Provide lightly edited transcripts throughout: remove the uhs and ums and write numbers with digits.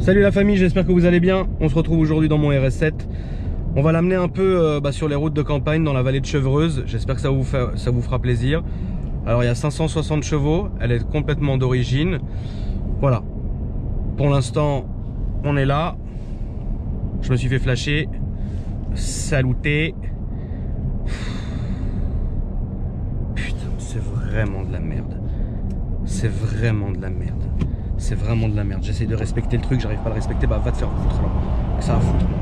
Salut la famille, j'espère que vous allez bien. On se retrouve aujourd'hui dans mon RS7. On va l'amener un peu sur les routes de campagne dans la vallée de Chevreuse. J'espère que ça vous fera plaisir. Alors il y a 560 chevaux, elle est complètement d'origine. Voilà. Pour l'instant, on est là. Je me suis fait flasher. Saluter. Putain, c'est vraiment de la merde. C'est vraiment de la merde. C'est vraiment de la merde. J'essaie de respecter le truc, j'arrive pas à le respecter. Bah va te faire foutre là. Ça va foutre moi.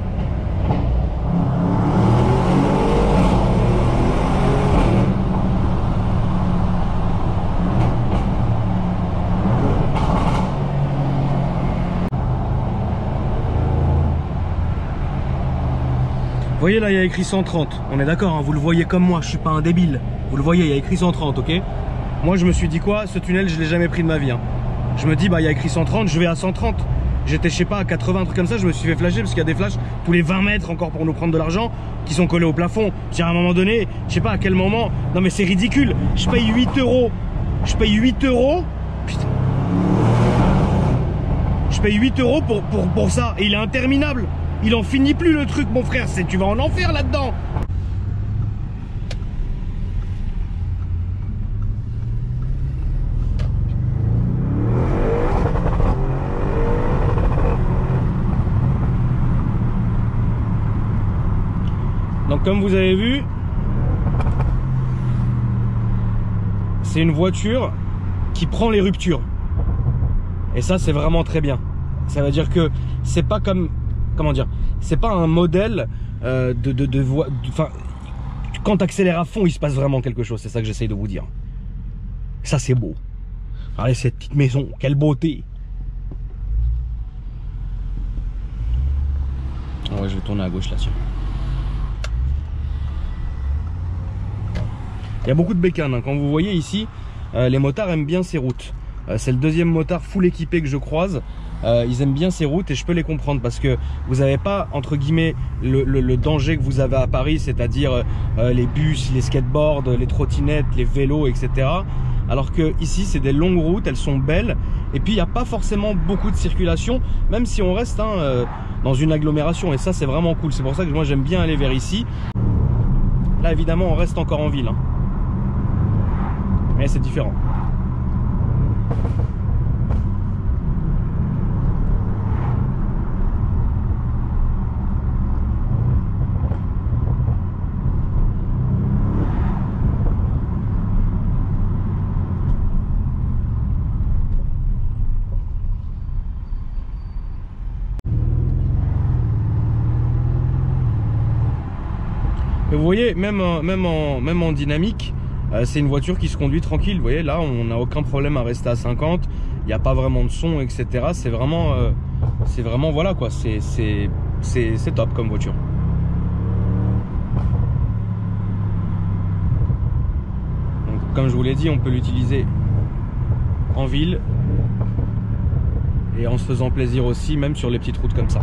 Vous voyez là, il y a écrit 130. On est d'accord, hein, vous le voyez comme moi, je suis pas un débile. Vous le voyez, il y a écrit 130, ok? Moi je me suis dit quoi? Ce tunnel, je l'ai jamais pris de ma vie. Hein. Je me dis, bah il y a écrit 130, je vais à 130. J'étais, je sais pas, à 80, un truc comme ça, je me suis fait flasher parce qu'il y a des flashs tous les 20 mètres encore pour nous prendre de l'argent qui sont collés au plafond. À un moment donné, je sais pas à quel moment. Non mais c'est ridicule. Je paye 8 euros. Je paye 8 euros. Putain. Je paye 8 euros pour ça. Et il est interminable. Il en finit plus le truc, mon frère. Tu vas en enfer là-dedans. Donc comme vous avez vu, c'est une voiture qui prend les ruptures. Et ça c'est vraiment très bien. Ça veut dire que c'est pas comme, comment dire, c'est pas un modèle enfin, quand tu accélères à fond, il se passe vraiment quelque chose. C'est ça que j'essaye de vous dire. Ça c'est beau. Regardez cette petite maison, quelle beauté. Ah ouais, je vais tourner à gauche là-dessus. Il y a beaucoup de bécanes, hein. Quand vous voyez ici, les motards aiment bien ces routes. C'est le deuxième motard full équipé que je croise. Ils aiment bien ces routes et je peux les comprendre parce que vous n'avez pas, entre guillemets, le danger que vous avez à Paris, c'est-à-dire les bus, les skateboards, les trottinettes, les vélos, etc. Alors que ici, c'est des longues routes, elles sont belles et puis il n'y a pas forcément beaucoup de circulation, même si on reste dans une agglomération et ça, c'est vraiment cool. C'est pour ça que moi, j'aime bien aller vers ici. Là, évidemment, on reste encore en ville, hein. Mais c'est différent. Et vous voyez, même en dynamique, c'est une voiture qui se conduit tranquille. Vous voyez, là, on n'a aucun problème à rester à 50. Il n'y a pas vraiment de son, etc. C'est vraiment, voilà quoi. C'est top comme voiture. Donc, comme je vous l'ai dit, on peut l'utiliser en ville et en se faisant plaisir aussi, même sur les petites routes comme ça.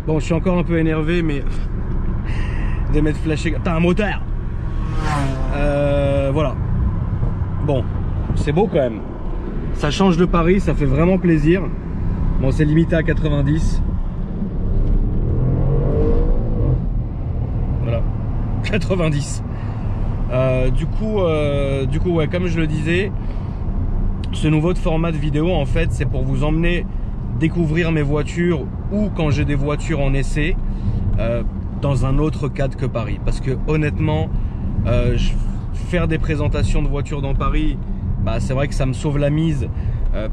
Bon, je suis encore un peu énervé, mais de m'être flashé. T'as un moteur. Voilà. Bon, c'est beau quand même. Ça change de Paris, ça fait vraiment plaisir. Bon, c'est limité à 90. Voilà, 90. Du coup, ouais, comme je le disais, ce nouveau format de vidéo, en fait, c'est pour vous emmener découvrir mes voitures ou quand j'ai des voitures en essai dans un autre cadre que Paris. Parce que honnêtement, faire des présentations de voitures dans Paris, bah, c'est vrai que ça me sauve la mise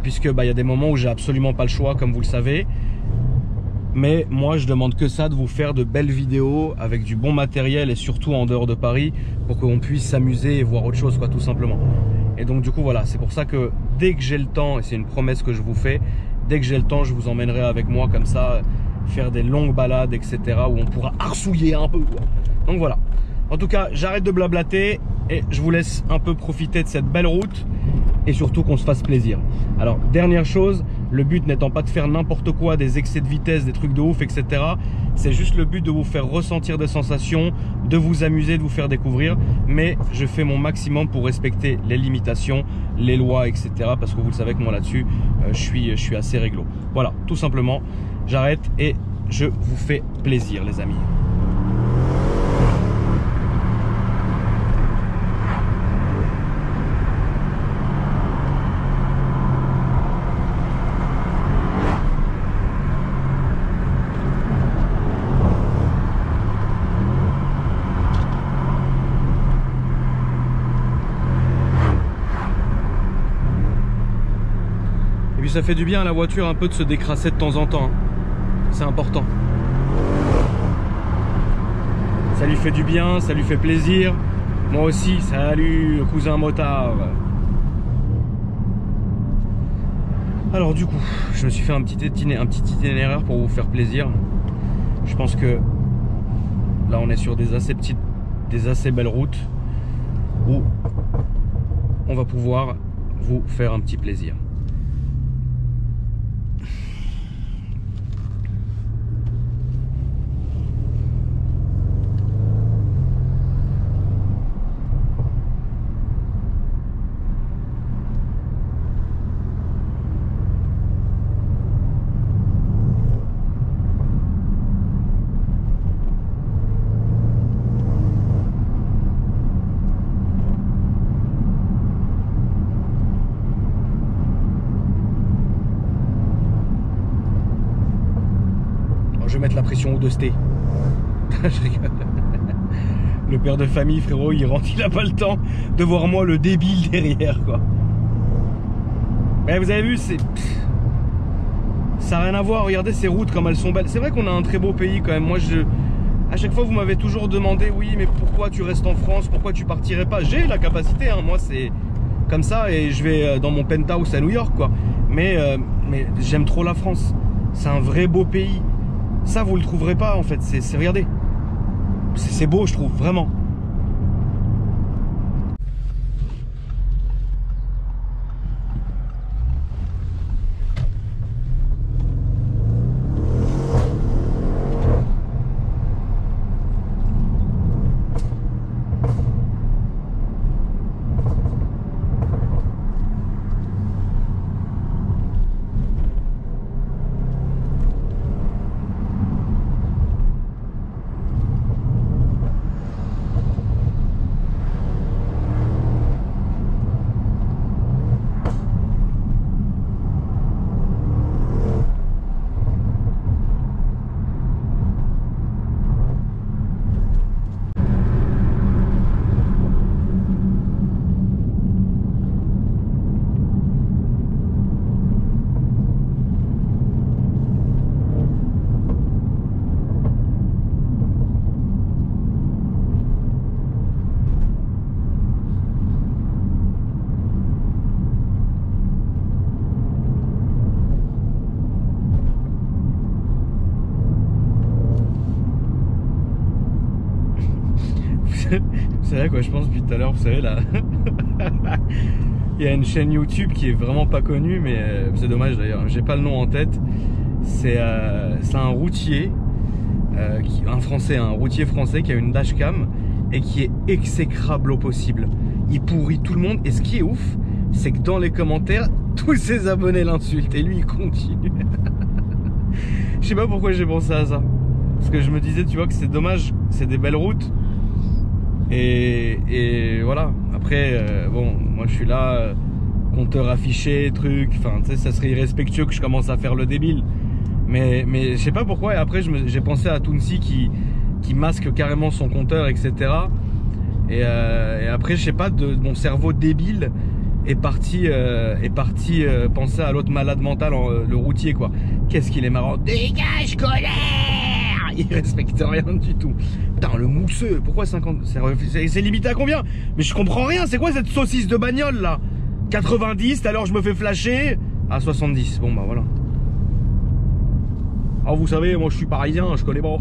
puisque bah, y a des moments où j'ai absolument pas le choix, comme vous le savez. Mais moi, je demande que ça, de vous faire de belles vidéos avec du bon matériel et surtout en dehors de Paris pour qu'on puisse s'amuser et voir autre chose, quoi, tout simplement. Et donc du coup voilà, c'est pour ça que dès que j'ai le temps, et c'est une promesse que je vous fais, dès que j'ai le temps, je vous emmènerai avec moi comme ça, faire des longues balades, etc. où on pourra arsouiller un peu, quoi. Donc voilà. En tout cas, j'arrête de blablater et je vous laisse un peu profiter de cette belle route et surtout qu'on se fasse plaisir. Alors, dernière chose, le but n'étant pas de faire n'importe quoi, des excès de vitesse, des trucs de ouf, etc. C'est juste le but de vous faire ressentir des sensations, de vous amuser, de vous faire découvrir. Mais je fais mon maximum pour respecter les limitations, les lois, etc. Parce que vous le savez que moi là-dessus, je suis assez réglo. Voilà, tout simplement, j'arrête et je vous fais plaisir, les amis. Et puis ça fait du bien à la voiture un peu de se décrasser de temps en temps. C'est important. Ça lui fait du bien, ça lui fait plaisir. Moi aussi, salut cousin motard. Alors du coup, je me suis fait un petit itinéraire pour vous faire plaisir. Je pense que là on est sur des assez belles routes où on va pouvoir vous faire un petit plaisir. Je vais mettre la pression au dosté. Je rigole. Le père de famille, frérot, il rentre, il a pas le temps de voir moi le débile derrière, quoi. Mais vous avez vu, ça n'a rien à voir. Regardez ces routes comme elles sont belles. C'est vrai qu'on a un très beau pays quand même. Moi, à chaque fois, vous m'avez toujours demandé, oui, mais pourquoi tu restes en France? Pourquoi tu partirais pas? J'ai la capacité, hein. Moi, c'est comme ça et je vais dans mon penthouse à New York, quoi. Mais j'aime trop la France. C'est un vrai beau pays. Ça, vous le trouverez pas en fait. Regardez, c'est beau, je trouve, vraiment. Vous savez à quoi je pense depuis tout à l'heure, vous savez là. Il y a une chaîne YouTube qui est vraiment pas connue, mais c'est dommage d'ailleurs, j'ai pas le nom en tête. C'est un routier, un routier français qui a une dashcam et qui est exécrable au possible. Il pourrit tout le monde et ce qui est ouf, c'est que dans les commentaires, tous ses abonnés l'insultent et lui il continue. Je sais pas pourquoi j'ai pensé à ça. Parce que je me disais, tu vois, que c'est dommage, c'est des belles routes. Et voilà. Après, bon, moi je suis là, compteur affiché, truc. Enfin, tu sais, ça serait irrespectueux que je commence à faire le débile. Mais je sais pas pourquoi. Et après, j'ai pensé à Tounsi qui masque carrément son compteur, etc. Et après, je sais pas, de mon cerveau débile est parti penser à l'autre malade mental, le routier, quoi. Qu'est-ce qu'il est marrant. Dégage, colère! Il respecte rien du tout. Putain, le mousseux, pourquoi 50? C'est limité à combien? Mais je comprends rien, c'est quoi cette saucisse de bagnole là? 90, alors je me fais flasher à 70. Bon bah voilà. Alors vous savez, moi je suis parisien, je connais pas.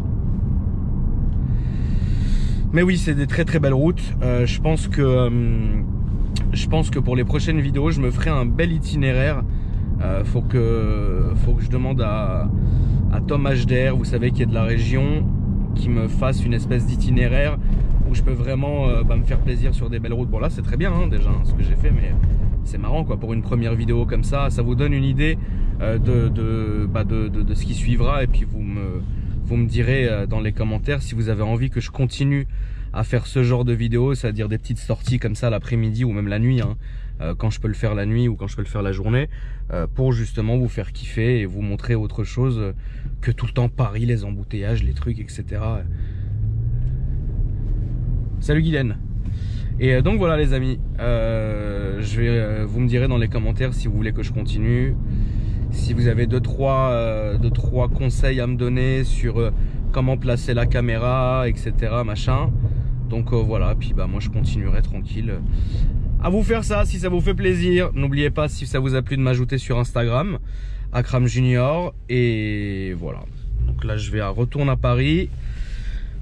Mais oui, c'est des très très belles routes. Je pense que pour les prochaines vidéos, je me ferai un bel itinéraire. Faut que je demande à Tom HDR, vous savez, qui est de la région, qui me fasse une espèce d'itinéraire où je peux vraiment me faire plaisir sur des belles routes. Bon là c'est très bien hein, déjà ce que j'ai fait, mais c'est marrant quoi pour une première vidéo comme ça. Ça vous donne une idée de ce qui suivra, et puis vous me direz dans les commentaires si vous avez envie que je continue à faire ce genre de vidéo, c'est-à-dire des petites sorties comme ça l'après-midi ou même la nuit, hein, quand je peux le faire la nuit ou quand je peux le faire la journée, pour justement vous faire kiffer et vous montrer autre chose que tout le temps Paris, les embouteillages, les trucs, etc. Salut Guylaine. Et donc voilà les amis, vous me direz dans les commentaires si vous voulez que je continue, si vous avez deux trois conseils à me donner sur comment placer la caméra, etc. machin. Donc voilà, puis bah moi je continuerai tranquille à vous faire ça si ça vous fait plaisir. N'oubliez pas, si ça vous a plu, de m'ajouter sur Instagram, Akram Junior. Et voilà, donc là je vais retourner à Paris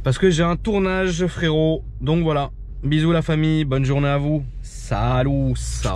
parce que j'ai un tournage frérot. Donc voilà, bisous la famille, bonne journée à vous, salut ça.